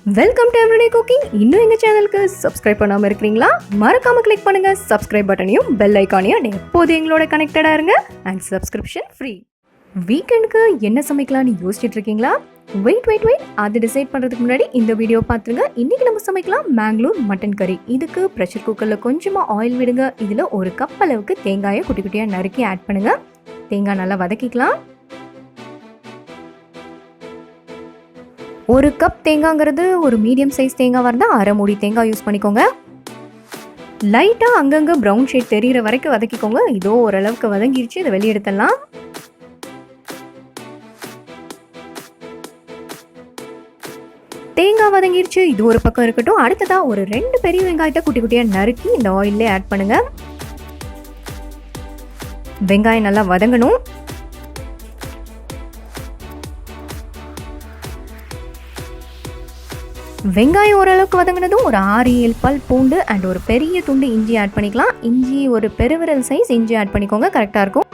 Welcome to everyday cooking. இன்னும் எங்கள் சேனலுக்கு சப்ஸ்கிரைப் பண்ணாமல் இருக்கிறீங்களா? மறக்காமல் கிளிக் பண்ணுங்கள் சப்ஸ்கிரைப் பட்டனையும் பெல் ஐக்கானையும். எப்போது எங்களோட கனெக்டடாக இருங்க அண்ட் சப்ஸ்கிரிப்ஷன் ஃப்ரீ. வீக்கெண்டுக்கு என்ன சமைக்கலாம்னு யோசிச்சுட்டு இருக்கீங்களா? வெயிட் அது டிசைட் பண்ணுறதுக்கு முன்னாடி இந்த வீடியோ பார்த்துருங்க. இன்றைக்கி நம்ம சமைக்கலாம் மேங்களூர் மட்டன் கறி. இதுக்கு ப்ரெஷர் குக்கரில் கொஞ்சமாக ஆயில் விடுங்க. இதில் ஒரு கப் அளவுக்கு தேங்காயை குட்டி குட்டியாக நறுக்கி ஆட் பண்ணுங்கள். தேங்காய் நல்லா வதக்கிக்கலாம். ஒரு கப் தேங்காய்ங்கிறது ஒரு மீடியம் சைஸ் தேங்காய் இருந்தால் அரை மூடி தேங்காய் யூஸ் பண்ணிக்கோங்க. லைட்டாக அங்கங்கே ப்ரௌன் ஷேட் தெரிகிற வரைக்கும் வதக்கிக்கோங்க. இதோ ஓரளவுக்கு வதங்கிருச்சு. இதை வெளியே எடுத்துடலாம். தேங்காய் வதங்கிருச்சு. இது ஒரு பக்கம் இருக்கட்டும். அடுத்ததாக ஒரு 2 பெரிய வெங்காயத்தை குட்டி குட்டியாக நறுக்கி இந்த ஆயிலே ஆட் பண்ணுங்க. வெங்காயம் நல்லா வதங்கணும். வெங்காயம் ஓரளவுக்கு வதங்கினதும் ஒரு 6-7 பல் பூண்டு அண்ட் ஒரு பெரிய துண்டு இஞ்சி ஆட் பண்ணிக்கலாம். இஞ்சி ஒரு பெருவிரல் சைஸ் இஞ்சி ஆட் பண்ணிக்கோங்க, கரெக்டாக இருக்கும்.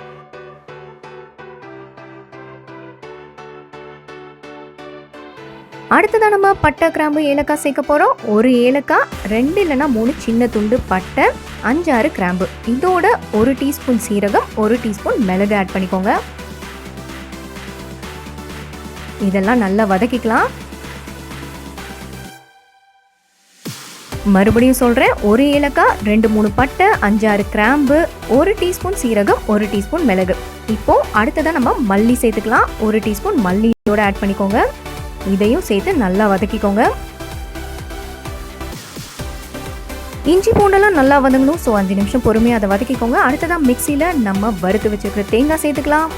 அடுத்ததான் நம்ம பட்டை கிராம்பு ஏலக்காய் சேர்க்க போகிறோம். ஒரு ஏலக்காய், 2 இல்லைன்னா 3 சின்ன துண்டு பட்டை, 5-6 கிராம்பு. இதோட 1 டீஸ்பூன் சீரகம், 1 டீஸ்பூன் மிளகு ஆட் பண்ணிக்கோங்க. இதெல்லாம் நல்லா வதக்கிக்கலாம். மறுபடியும் சொல்கிறேன், 1 ஏலக்காய், 2-3 பட்டை, 5-6 கிராம்பு, 1 டீஸ்பூன் சீரகம், 1 டீஸ்பூன் மிளகு. இப்போது அடுத்ததான் நம்ம மல்லி சேர்த்துக்கலாம். 1 டீஸ்பூன் மல்லியோட ஆட் பண்ணிக்கோங்க. இதையும் சேர்த்து நல்லா வதக்கிக்கோங்க. இஞ்சி பூண்டெல்லாம் நல்லா வதங்கணும். ஸோ 5 நிமிஷம் பொறுமையாக அதை வதக்கிக்கோங்க. அடுத்ததான் மிக்சியில் நம்ம வறுத்து வச்சுருக்கிற தேங்காய் சேர்த்துக்கலாம்.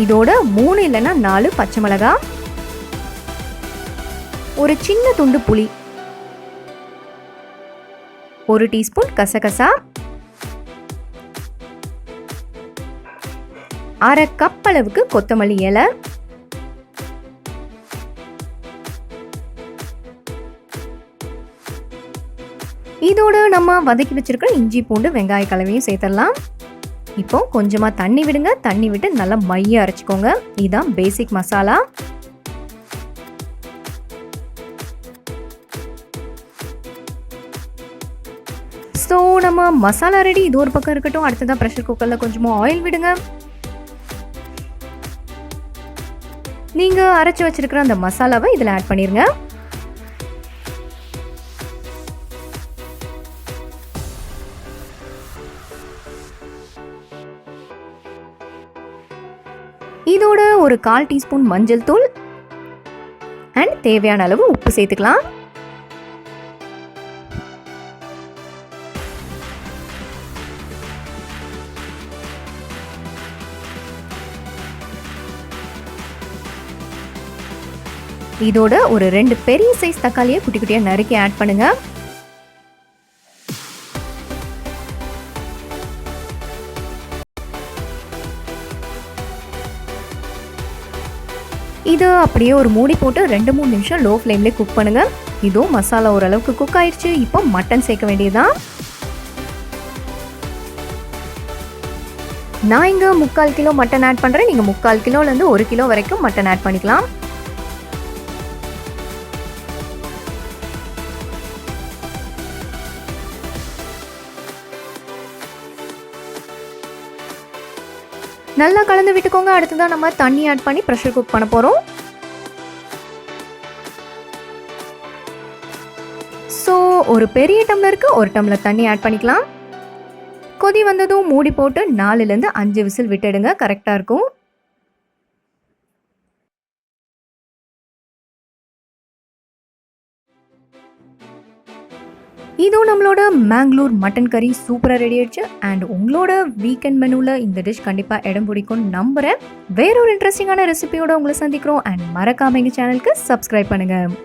இதோட 3 இல்லைன்னா 4 பச்சை மிளகாய், ஒரு சின்ன துண்டு புளி, 1 டீஸ்பூன் கசகசா, 1/2 கப் அளவுக்கு கொத்தமல்லி இலை, இதோட நம்ம வதக்கி வச்சிருக்கிற இஞ்சி பூண்டு வெங்காய கலவையும் சேர்த்துடலாம். இப்போ கொஞ்சமாக தண்ணி விடுங்க. தண்ணி விட்டு நல்லா மைய அரைச்சிக்கோங்க. இதுதான் பேசிக் மசாலா. ஸோ நம்ம மசாலா ரெடி. இது ஒரு பக்கம் இருக்கட்டும். அடுத்ததான் ப்ரெஷர் குக்கரில் கொஞ்சமாக ஆயில் விடுங்க. நீங்கள் அரைச்சி வச்சிருக்கிற அந்த மசாலாவை இதில் ஆட் பண்ணிடுங்க. இதோட ஒரு 1/4 டீஸ்பூன் மஞ்சள் தூள் அண்ட் தேவையான அளவு உப்பு சேர்த்துக்கலாம். இதோட ஒரு 2 பெரிய சைஸ் தக்காளியை குட்டி குட்டியாக நறுக்கி ஆட் பண்ணுங்க. இது அப்படியே ஒரு மூடி போட்டு 2-3 நிமிஷம் லோ ஃப்ளேம்லேயே குக் பண்ணுங்க. இதோ மசாலா ஓரளவுக்கு குக் ஆயிடுச்சு. இப்போ மட்டன் சேர்க்க வேண்டியதுதான். நான் இங்கே 3/4 கிலோ மட்டன் ஆட் பண்ணுறேன். நீங்கள் 3/4 கிலோலேருந்து 1 கிலோ வரைக்கும் மட்டன் ஆட் பண்ணிக்கலாம். நல்லா கலந்து விட்டுக்கோங்க. அடுத்ததான் நம்ம தண்ணி ஆட் பண்ணி ப்ரெஷர் குக் பண்ண போகிறோம். ஸோ ஒரு பெரிய டம்ளருக்கு 1 டம்ளர் தண்ணி ஆட் பண்ணிக்கலாம். கொதி வந்ததும் மூடி போட்டு 4லேருந்து 5 விசில் விட்டுடுங்க, கரெக்டாக இருக்கும். இதுவும் நம்மளோட மேங்களூர் மட்டன் கறி சூப்பராக ரெடி ஆயிடுச்சு. அண்ட் உங்களோட வீக்கெண்ட் மெனுவில் இந்த டிஷ் கண்டிப்பாக இடம் பிடிக்கும்னு நம்புகிறேன். வேற ஒரு இன்ட்ரெஸ்டிங்கான ரெசிபியோட உங்களை சந்திக்கிறோம். அண்ட் மறக்காம எங்கள் சேனலுக்கு சப்ஸ்கிரைப் பண்ணுங்கள்.